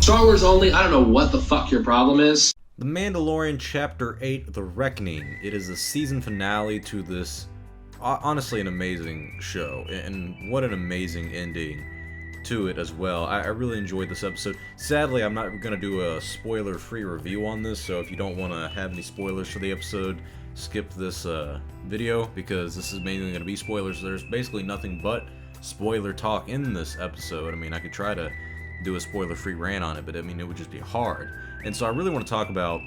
Star Wars only, I don't know what the fuck your problem is. The Mandalorian Chapter 8, The Reckoning. It is the season finale to this, honestly, an amazing show. And what an amazing ending to it as well. I really enjoyed this episode. Sadly, I'm not going to do a spoiler-free review on this, so if you don't want to have any spoilers for the episode, skip this video, because this is mainly going to be spoilers. There's basically nothing but spoiler talk in this episode. I mean, I could try to do a spoiler-free rant on it, but I mean, it would just be hard. And so I really want to talk about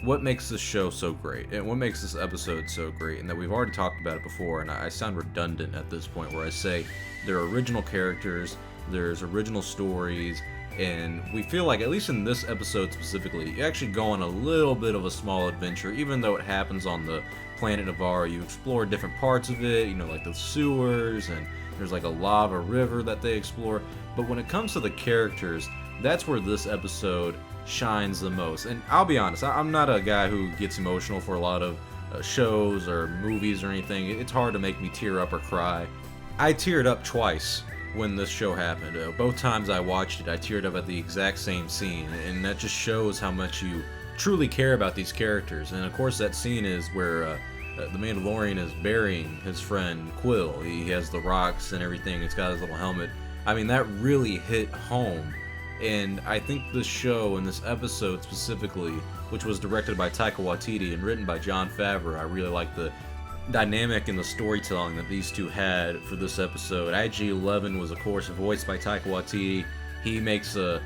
what makes this show so great, and what makes this episode so great, and that we've already talked about it before, and I sound redundant at this point where I say there are original characters, there's original stories, and we feel like, at least in this episode specifically, you actually go on a little bit of a small adventure, even though it happens on the planet Navarro. You explore different parts of it, you know, like the sewers, and there's like a lava river that they explore. But when it comes to the characters, that's where this episode shines the most. And I'll be honest, I'm not a guy who gets emotional for a lot of shows or movies or anything. It's hard to make me tear up or cry. I teared up twice when this show happened. Both times I watched it, I teared up at the exact same scene, and that just shows how much you truly care about these characters. And of course, that scene is where the Mandalorian is burying his friend Quill. He has the rocks and everything. It's got his little helmet. I mean, that really hit home. And I think this show and this episode specifically, which was directed by Taika Waititi and written by Jon Favreau, I really like the dynamic and the storytelling that these two had for this episode. IG-11 was, of course, voiced by Taika Waititi. He makes a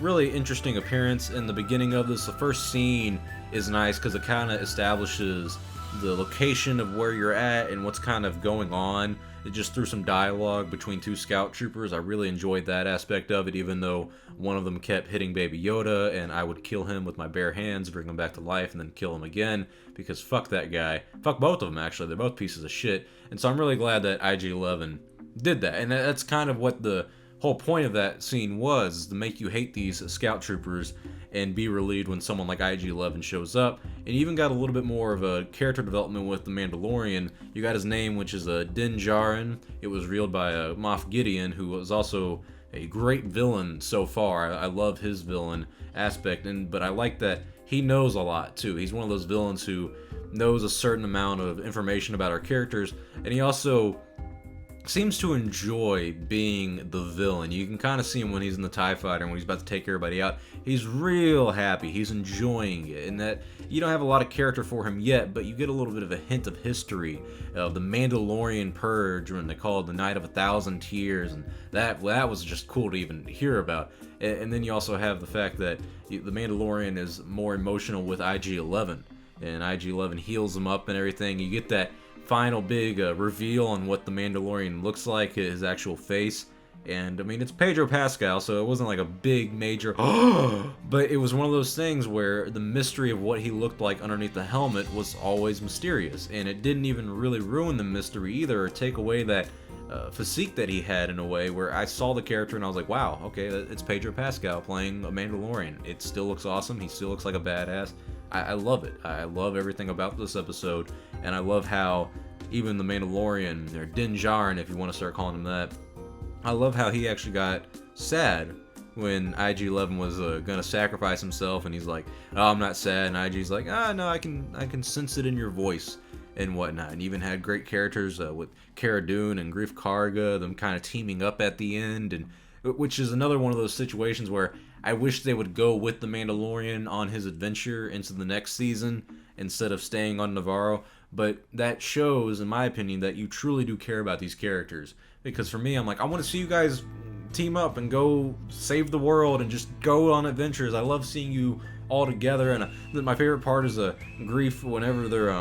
really interesting appearance in the beginning of this. The first scene is nice because it kind of establishes the location of where you're at and what's kind of going on. It just threw some dialogue between two scout troopers. I really enjoyed that aspect of it, even though one of them kept hitting Baby Yoda, and I would kill him with my bare hands, bring him back to life, and then kill him again, because fuck that guy. Fuck both of them, actually. They're both pieces of shit. And so I'm really glad that IG-11 did that. And that's kind of what the whole point of that scene was, to make you hate these scout troopers and be relieved when someone like IG-11 shows up. And you even got a little bit more of a character development with the Mandalorian. You got his name, which is Din Djarin. It was revealed by Moff Gideon, who was also a great villain so far. I love his villain aspect, but I like that he knows a lot too. He's one of those villains who knows a certain amount of information about our characters, and he also seems to enjoy being the villain. You can kind of see him when he's in the TIE Fighter and when he's about to take everybody out. He's real happy. He's enjoying it. And that you don't have a lot of character for him yet, but you get a little bit of a hint of history of the Mandalorian Purge, when they call it the Night of 1,000 Tears, and that was just cool to even hear about. And then you also have the fact that the Mandalorian is more emotional with IG-11, and IG-11 heals him up and everything. You get that final big reveal on what the Mandalorian looks like, his actual face. And I mean, it's Pedro Pascal, so it wasn't like a big major but it was one of those things where the mystery of what he looked like underneath the helmet was always mysterious, and it didn't even really ruin the mystery either, or take away that physique that he had, in a way where I saw the character and I was like, wow, okay, it's Pedro Pascal playing a Mandalorian. It still looks awesome. He still looks like a badass. I love it. I love everything about this episode, and I love how even the Mandalorian, or Din Djarin, if you want to start calling him that, I love how he actually got sad when IG-11 was gonna sacrifice himself, and he's like, oh, I'm not sad, and IG's like, no, I can sense it in your voice and whatnot. And even had great characters with Cara Dune and Grief Karga, them kind of teaming up at the end, and which is another one of those situations where I wish they would go with the Mandalorian on his adventure into the next season instead of staying on Navarro. But that shows, in my opinion, that you truly do care about these characters. Because for me, I'm like, I want to see you guys team up and go save the world and just go on adventures. I love seeing you all together. And my favorite part is Grief, whenever they're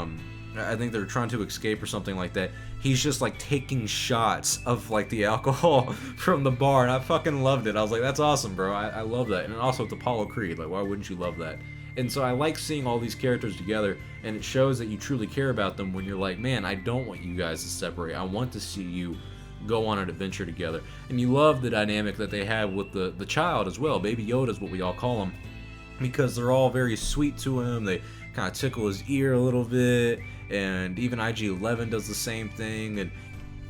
I think they're trying to escape or something like that. He's just like taking shots of like the alcohol from the bar, and I fucking loved it. I was like, that's awesome, bro. I love that. And also with Apollo Creed, like, why wouldn't you love that? And so I like seeing all these characters together, and it shows that you truly care about them when you're like, man, I don't want you guys to separate. I want to see you go on an adventure together. And you love the dynamic that they have with the child as well. Baby Yoda is what we all call him, because they're all very sweet to him. They kind of tickle his ear a little bit, and even IG-11 does the same thing. And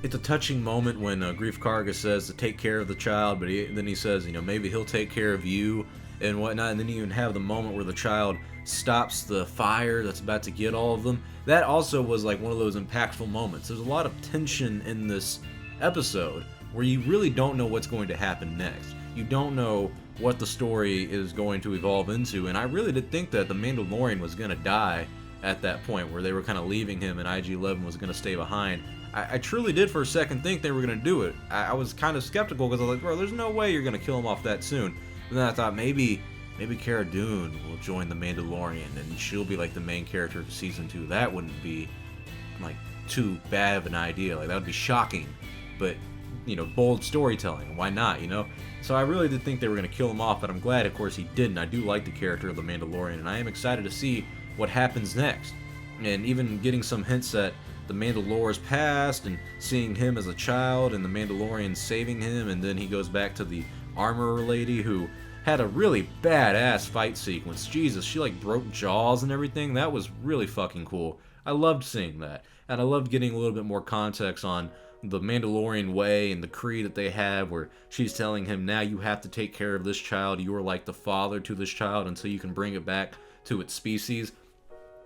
it's a touching moment when Grief Karga says to take care of the child, but then he says, maybe he'll take care of you and whatnot. And then you even have the moment where the child stops the fire that's about to get all of them. That also was like one of those impactful moments. There's a lot of tension in this episode where you really don't know what's going to happen next. You don't know what the story is going to evolve into, and I really did think that the Mandalorian was going to die at that point, where they were kind of leaving him and IG-11 was going to stay behind. I truly did for a second think they were going to do it. I was kind of skeptical because I was like, bro, there's no way you're going to kill him off that soon. And then I thought maybe Cara Dune will join the Mandalorian and she'll be like the main character of season 2. That wouldn't be like too bad of an idea. Like that would be shocking, but bold storytelling. Why not? So I really did think they were going to kill him off, but I'm glad, of course, he didn't. I do like the character of the Mandalorian, and I am excited to see what happens next. And even getting some hints at the Mandalorian's past and seeing him as a child and the Mandalorian saving him, and then he goes back to the armorer lady who had a really badass fight sequence. Jesus, she like broke jaws and everything. That was really fucking cool. I loved seeing that, and I loved getting a little bit more context on the Mandalorian way and the creed that they have, where she's telling him, now you have to take care of this child. You are like the father to this child until you can bring it back to its species.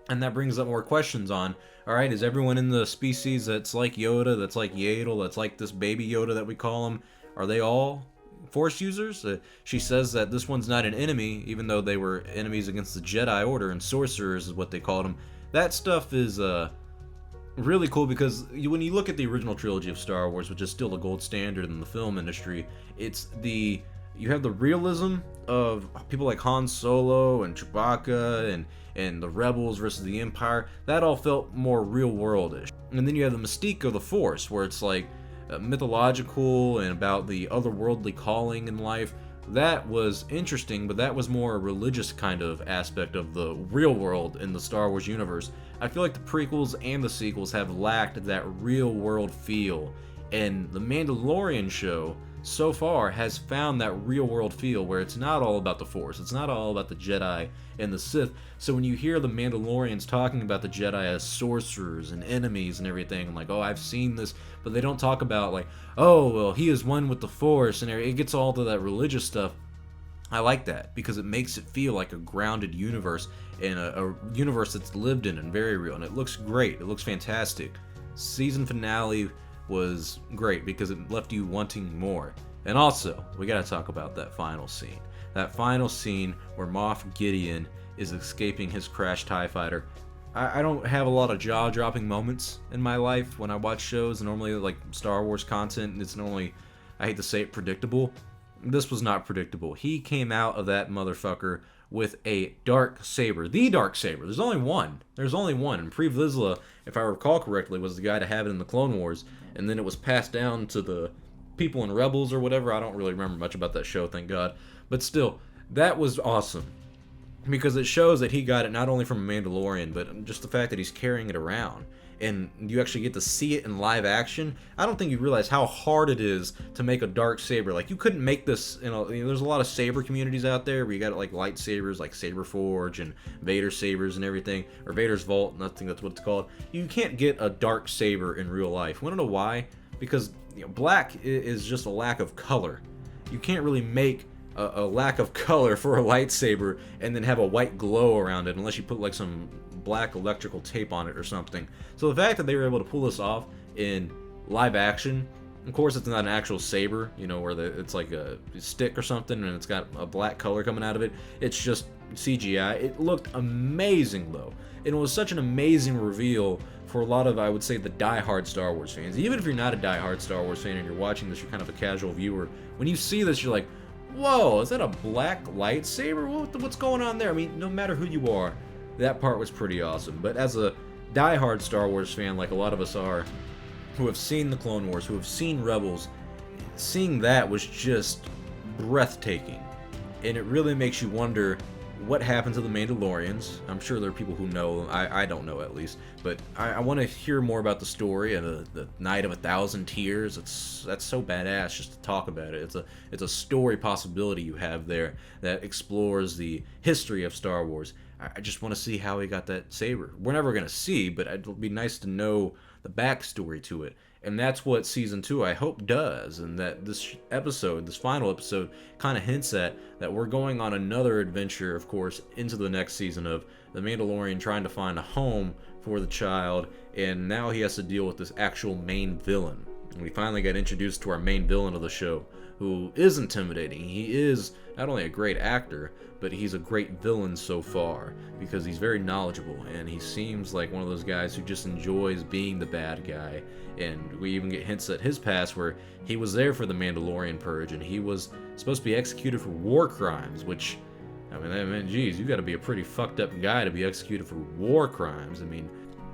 And that brings up more questions on, alright, is everyone in the species that's like Yoda, that's like Yaddle, that's like this baby Yoda that we call him, are they all Force users? She says that this one's not an enemy, even though they were enemies against the Jedi Order, and sorcerers is what they called them. That stuff is really cool because when you look at the original trilogy of Star Wars, which is still the gold standard in the film industry, you have the realism of people like Han Solo and Chewbacca and the Rebels versus the Empire. That all felt more real worldish. And then you have the mystique of the Force, where it's like mythological and about the otherworldly calling in life. That was interesting, but that was more a religious kind of aspect of the real world in the Star Wars universe. I feel like the prequels and the sequels have lacked that real world feel, and the Mandalorian show so far has found that real world feel where it's not all about the Force, it's not all about the Jedi and the Sith. So when you hear the Mandalorians talking about the Jedi as sorcerers and enemies and everything, like, oh, I've seen this, but they don't talk about like, oh, well, he is one with the Force, and it gets all to that religious stuff. I like that because it makes it feel like a grounded universe and a universe that's lived in and very real, and it looks great. It looks fantastic. Season finale was great because it left you wanting more. And also, we gotta talk about that final scene. That final scene where Moff Gideon is escaping his crashed TIE fighter. I don't have a lot of jaw-dropping moments in my life when I watch shows. Normally, like Star Wars content, it's normally, I hate to say it, predictable. This was not predictable. He came out of that motherfucker with a dark saber. The dark saber. There's only one. And Pre Vizsla, if I recall correctly, was the guy to have it in the Clone Wars. And then it was passed down to the people in Rebels or whatever. I don't really remember much about that show, thank God. But still, that was awesome. Because it shows that he got it not only from a Mandalorian, but just the fact that he's carrying it around. And you actually get to see it in live action. I don't think you realize how hard it is to make a dark saber. Like, you couldn't make this, there's a lot of saber communities out there where you got like lightsabers like Saber Forge and Vader sabers and everything, or Vader's Vault, and I think that's what it's called. You can't get a dark saber in real life. Want to know why? Because black is just a lack of color. You can't really make a lack of color for a lightsaber and then have a white glow around it unless you put like some black electrical tape on it or something. So the fact that they were able to pull this off in live action, of course it's not an actual saber, where it's like a stick or something and it's got a black color coming out of it. It's just CGI. It looked amazing though. And it was such an amazing reveal for a lot of, I would say, the die-hard Star Wars fans. Even if you're not a die-hard Star Wars fan and you're watching this, you're kind of a casual viewer. When you see this, you're like, whoa, is that a black lightsaber? What's going on there? I mean, no matter who you are, that part was pretty awesome. But as a die-hard Star Wars fan, like a lot of us are, who have seen the Clone Wars, who have seen Rebels, seeing that was just breathtaking. And it really makes you wonder what happened to the Mandalorians. I'm sure there are people who know. I don't know, at least. But I want to hear more about the story and the Night of 1,000 Tears. That's so badass just to talk about it. It's a story possibility you have there that explores the history of Star Wars. I just want to see how he got that saber. We're never going to see, but it'll be nice to know the backstory to it. And that's what season 2, I hope, does. And that this episode, this final episode, kind of hints at that we're going on another adventure, of course, into the next season of the Mandalorian trying to find a home for the child. And now he has to deal with this actual main villain. And we finally got introduced to our main villain of the show, who is intimidating. He is not only a great actor, but he's a great villain so far, because he's very knowledgeable, and he seems like one of those guys who just enjoys being the bad guy. And we even get hints at his past, where he was there for the Mandalorian Purge, and he was supposed to be executed for war crimes, which, I mean, geez, you gotta be a pretty fucked up guy to be executed for war crimes. I mean,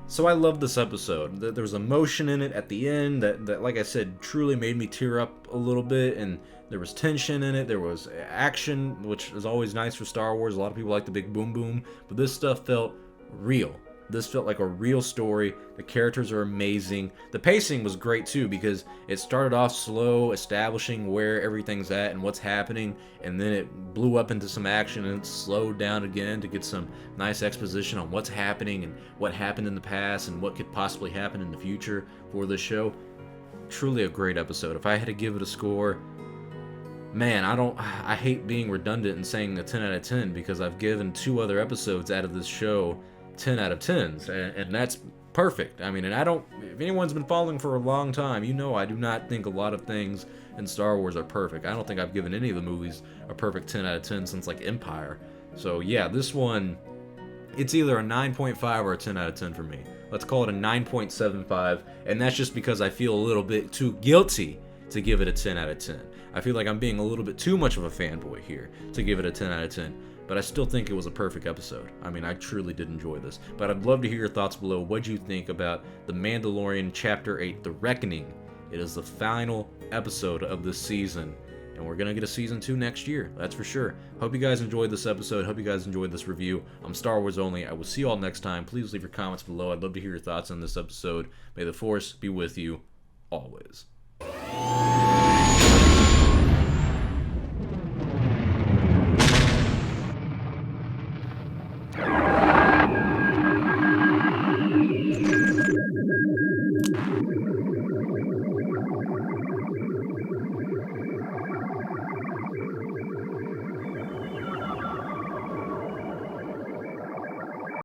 so I love this episode. There was emotion in it at the end that, like I said, truly made me tear up a little bit, and there was tension in it. There was action, which is always nice for Star Wars. A lot of people like the big boom boom, but this stuff felt real. This felt like a real story. The characters are amazing. The pacing was great too, because it started off slow, establishing where everything's at and what's happening, and then it blew up into some action and it slowed down again to get some nice exposition on what's happening and what happened in the past and what could possibly happen in the future for this show. Truly a great episode. If I had to give it a score, man, I hate being redundant and saying a 10 out of 10, because I've given 2 other episodes out of this show 10 out of 10s, and that's perfect. I mean, and if anyone's been following for a long time, you know I do not think a lot of things in Star Wars are perfect. I don't think I've given any of the movies a perfect 10 out of 10 since, like, Empire. So yeah, this one, it's either a 9.5 or a 10 out of 10 for me. Let's call it a 9.75, and that's just because I feel a little bit too guilty to give it a 10 out of 10. I feel like I'm being a little bit too much of a fanboy here to give it a 10 out of 10. But I still think it was a perfect episode. I mean, I truly did enjoy this. But I'd love to hear your thoughts below. What do you think about The Mandalorian Chapter 8, The Reckoning? It is the final episode of this season, and we're going to get a Season 2 next year. That's for sure. Hope you guys enjoyed this episode. Hope you guys enjoyed this review. I'm Star Wars Only. I will see you all next time. Please leave your comments below. I'd love to hear your thoughts on this episode. May the Force be with you always.